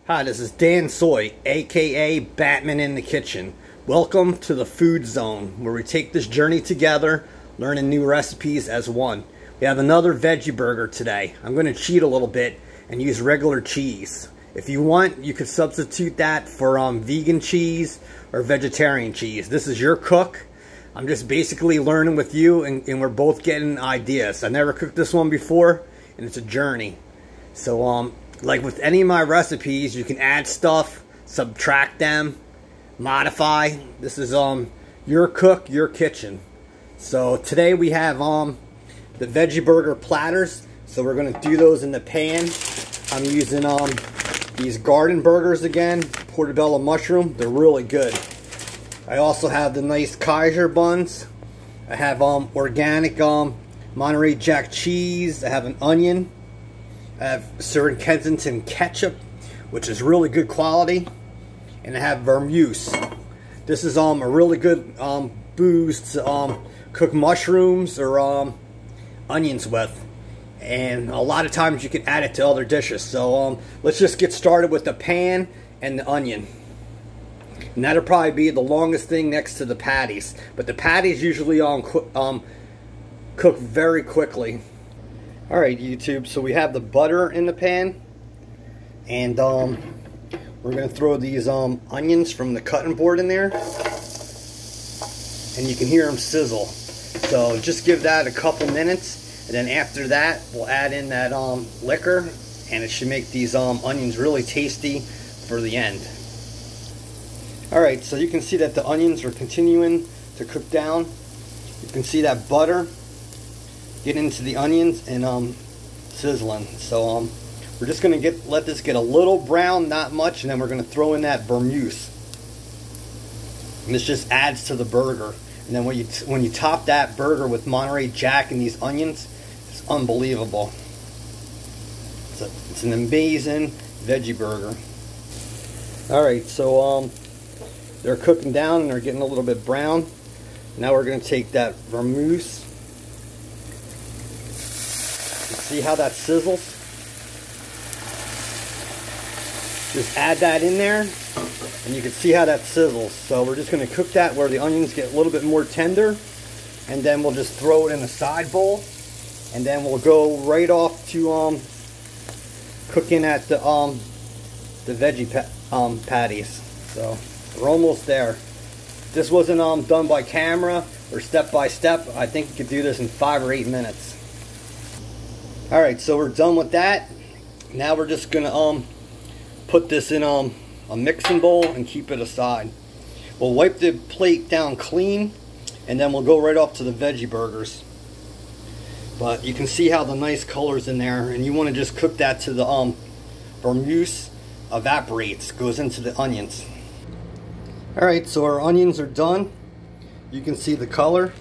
Hi, this is Dansoy, aka Batman in the Kitchen. Welcome to the Food Zone, where we take this journey together, learning new recipes as one. We have another veggie burger today. I'm going to cheat a little bit and use regular cheese. If you want, you could substitute that for vegan cheese or vegetarian cheese. This is your cook. I'm just basically learning with you, and we're both getting ideas. I never cooked this one before, and it's a journey. So, like with any of my recipes, you can add stuff, subtract them, modify. This is your cook, your kitchen. So today we have the veggie burger platters. So we're gonna do those in the pan. I'm using these Gardenburgers again, portobello mushroom. They're really good. I also have the nice Kaiser buns. I have organic MontereyJack cheese. I have an onion. I have Sir Kensington ketchup, which is really good quality, and I have Vermouth. This is a really good booze to cook mushrooms or onions with, and a lot of times you can add it to other dishes. So let's just get started with the pan and the onion, and that'll probably be the longest thing next to the patties. But the patties usually cook very quickly. Alright YouTube, so we have the butter in the pan, and we're going to throw these onions from the cutting board in there, and you can hear them sizzle. So just give that a couple minutes, and then after that we'll add in that liquor, and it should make these onions really tasty for the end. Alright, so you can see that the onions are continuing to cook down. You can see that butter get into the onions and sizzling. So we're just gonna let this get a little brown, not much, and then we're gonna throw in that Vermouth, and this just adds to the burger. And then when you top that burger with MontereyJack and these onions, it's unbelievable. It's an amazing veggie burger. Alright, so they're cooking down and they're getting a little bit brown. Now we're gonna take that Vermouth. See how that sizzles? Just add that in there, and you can see how that sizzles. So we're just going to cook that where the onions get a little bit more tender, and then we'll just throw it in a side bowl, and then we'll go right off to cooking at the veggie patties. So we're almost there. If this wasn't done by camera or step by step, I think you could do this in 5 or 8 minutes. Alright, so we're done with that. Now we're just gonna put this in a mixing bowl and keep it aside. We'll wipe the plate down clean, and then we'll go right off to the veggie burgers. But you can see how the nice color's in there, and you want to just cook that to the Vermouth evaporates, goes into the onions. Alright, so our onions are done. You can see the color.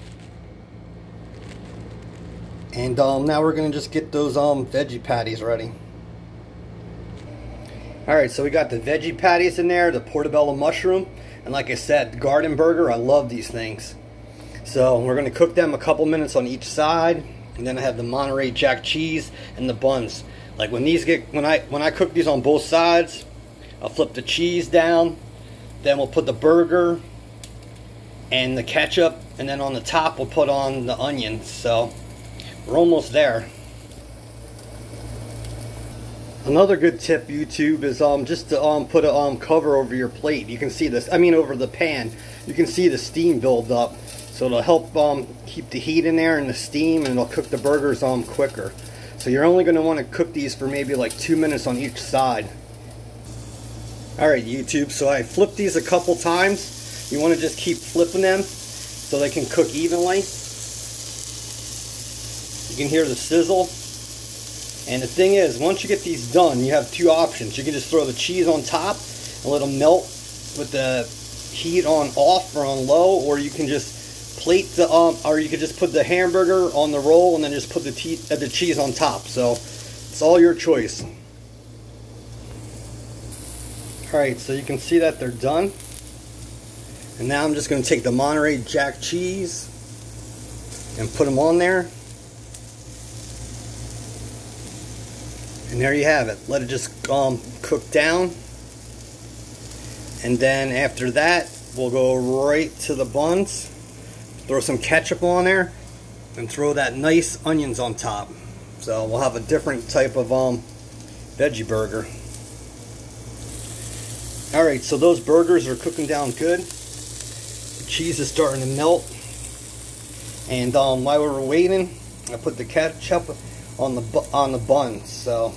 And now we're going to just get those veggie patties ready. Alright, so we got the veggie patties in there, the portobello mushroom, and like I said, the garden burger. I love these things. So we're going to cook them a couple minutes on each side, and then I have the MontereyJack cheese and the buns. Like when I cook these on both sides, I'll flip the cheese down, then we'll put the burger and the ketchup, and then on the top we'll put on the onions. So we're almost there. Another good tip, YouTube, is just to put a cover over your plate. You can see this, over the pan. You can see the steam build up. So it'll help keep the heat in there and the steam, and it'll cook the burgers quicker. So you're only going to want to cook these for maybe like 2 minutes on each side. Alright YouTube, so I flipped these a couple times. You want to just keep flipping them so they can cook evenly. You can hear the sizzle. And the thing is, once you get these done, you have two options. You can just throw the cheese on top and let them melt with the heat on off or on low, or you can just plate the or you could just put the hamburger on the roll and then just put the cheese on top. So it's all your choice. Alright, so you can see that they're done. And now I'm just going to take the MontereyJack cheese and put them on there. And there you have it. Let it just cook down. And then after that, we'll go right to the buns, throw some ketchup on there, and throw that nice onions on top. So we'll have a different type of veggie burger. Alright, so those burgers are cooking down good. The cheese is starting to melt. And while we were waiting, I put the ketchup on the buns. So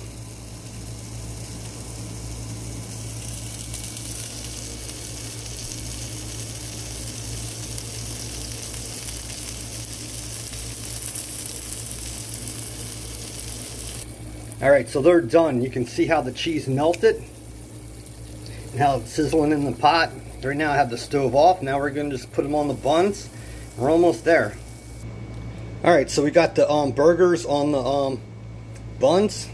alright, so they're done. You can see how the cheese melted and how it's sizzling in the pot. Right now I have the stove off. Now we're going to just put them on the buns. We're almost there. Alright, so we got the burgers on the buns.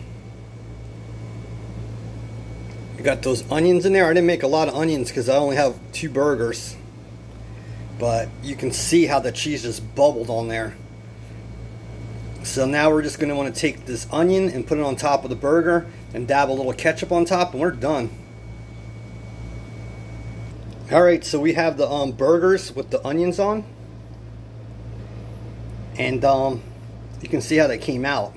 We got those onions in there. I didn't make a lot of onions because I only have 2 burgers. But you can see how the cheese just bubbled on there. So now we're just going to want to take this onion and put it on top of the burger and dab a little ketchup on top, and we're done. Alright, so we have the burgers with the onions on. And you can see how they came out.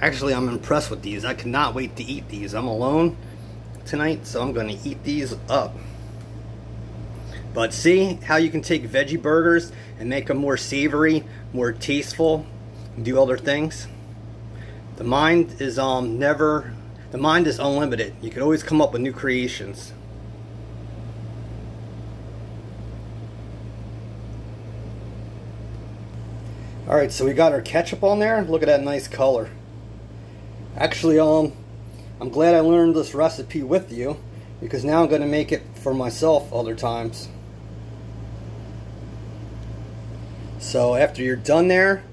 Actually, I'm impressed with these. I cannot wait to eat these. I'm alone tonight, so I'm going to eat these up. But see how you can take veggie burgers and make them more savory, more tasteful, and do other things. The mind is unlimited. You can always come up with new creations. Alright, so we got our ketchup on there. Look at that nice color. Actually, I'm glad I learned this recipe with you, because now I'm going to make it for myself other times. So after you're done there,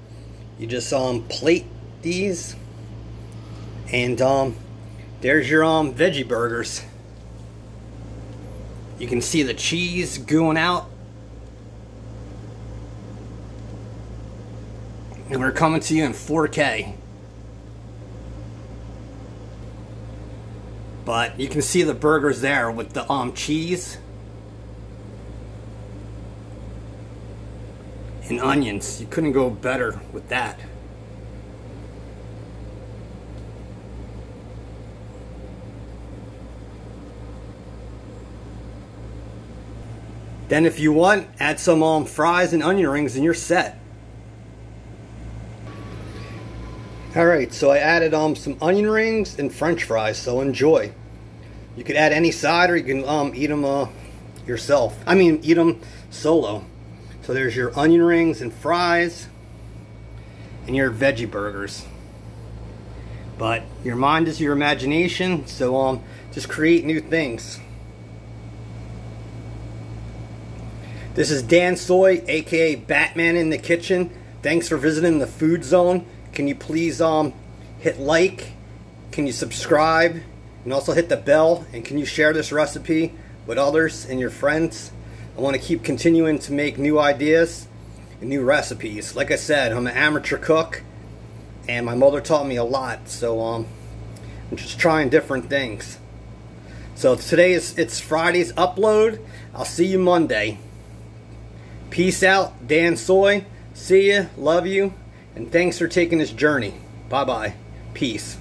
you just plate these, and there's your veggie burgers. You can see the cheese gooing out. And we're coming to you in 4K. But you can see the burgers there with the cheese and onions. You couldn't go better with that. Then if you want, add some fries and onion rings and you're set. Alright, so I added some onion rings and french fries, so enjoy. You could add any side, or you can eat them yourself. I mean, eat them solo. So there's your onion rings and fries and your veggie burgers. But your mind is your imagination, so just create new things. This is Dansoy, aka Batman in the Kitchen. Thanks for visiting the Food Zone. Can you please hit like, can you subscribe, and also hit the bell, and can you share this recipe with others and your friends? I want to keep continuing to make new ideas and new recipes. Like I said, I'm an amateur cook, and my mother taught me a lot, so I'm just trying different things. So today it's Friday's upload. I'll see you Monday. Peace out, Dansoy. See ya, love you. And thanks for taking this journey. Bye-bye. Peace.